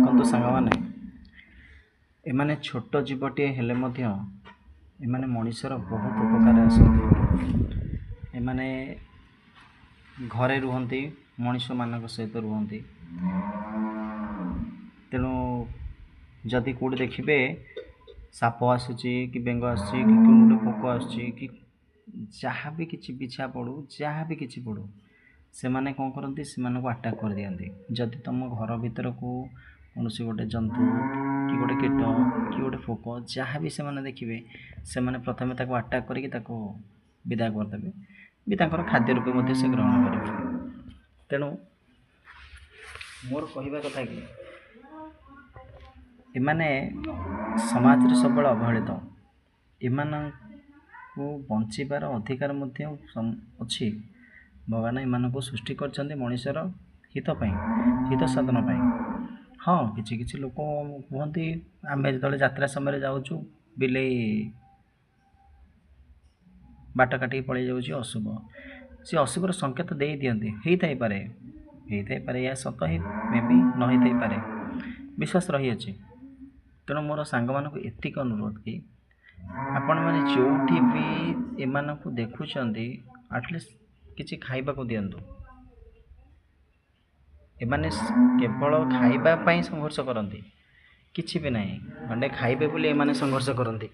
ଦେଖନ୍ତୁ ସାଙ୍ଗମାନେ, ଏମାନେ ଛୋଟ ଜୀବଟିଏ ହେଲେ ମଧ୍ୟ ଏମାନେ ମଣିଷର ବହୁତ ଉପକାର ଆସନ୍ତି। ଏମାନେ ଘରେ ରୁହନ୍ତି, ମଣିଷମାନଙ୍କ ସହିତ ରୁହନ୍ତି। ତେଣୁ ଯଦି କେଉଁଠି ଦେଖିବେ ସାପ ଆସୁଛି କି ବେଙ୍ଗ ଆସୁଛି କି ଗୋଟେ ପୋକ ଆସୁଛି କି ଯାହା ବି କିଛି ବିଛା ପଡ଼ୁ, ଯାହା ବି କିଛି ପଡ଼ୁ, ସେମାନେ କ'ଣ କରନ୍ତି, ସେମାନଙ୍କୁ ଆଟାକ୍ କରିଦିଅନ୍ତି। ଯଦି ତୁମ ଘର ଭିତରକୁ କୌଣସି ଗୋଟେ ଜନ୍ତୁ କି ଗୋଟେ କୀଟ କି ଗୋଟେ ପୋକ ଯାହା ବି ସେମାନେ ଦେଖିବେ, ସେମାନେ ପ୍ରଥମେ ତାକୁ ଆଟାକ୍ କରିକି ତାକୁ ବିଦା କରିଦେବେ, ବି ତାଙ୍କର ଖାଦ୍ୟ ରୂପେ ମଧ୍ୟ ସେ ଗ୍ରହଣ କରିବେ। ତେଣୁ ମୋର କହିବା କଥା କି ଏମାନେ ସମାଜରେ ସବୁବେଳେ ଅବହେଳିତ। ଏମାନଙ୍କୁ ବଞ୍ଚିବାର ଅଧିକାର ମଧ୍ୟ ଅଛି। ଭଗବାନ ଏମାନଙ୍କୁ ସୃଷ୍ଟି କରିଛନ୍ତି ମଣିଷର ହିତ ପାଇଁ, ହିତ ସାଧନ ପାଇଁ। ହଁ, କିଛି କିଛି ଲୋକ କୁହନ୍ତି, ଆମେ ଯେତେବେଳେ ଯାତ୍ରା ସମୟରେ ଯାଉଛୁ ବିଲେଇ ବାଟ କାଟିକି ପଳେଇ ଯାଉଛି ଅଶୁଭ, ସେ ଅଶୁଭର ସଂକେତ ଦେଇ ଦିଅନ୍ତି। ହେଇଥାଇପାରେ, ଏହା ସତ ମେ ବି ନ ହେଇଥାଇପାରେ, ବିଶ୍ୱାସ ରହିଅଛି। ତେଣୁ ମୋର ସାଙ୍ଗମାନଙ୍କୁ ଏତିକି ଅନୁରୋଧ କି ଆପଣମାନେ ଯେଉଁଠି ବି ଏମାନଙ୍କୁ ଦେଖୁଛନ୍ତି, ଆଟଲିଷ୍ଟ କିଛି ଖାଇବାକୁ ଦିଅନ୍ତୁ। ଏମାନେ କେବଳ ଖାଇବା ପାଇଁ ସଂଘର୍ଷ କରନ୍ତି, କିଛି ବି ନାହିଁ। ଗଣ୍ଡେ ଖାଇବେ ବୋଲି ଏମାନେ ସଂଘର୍ଷ କରନ୍ତି।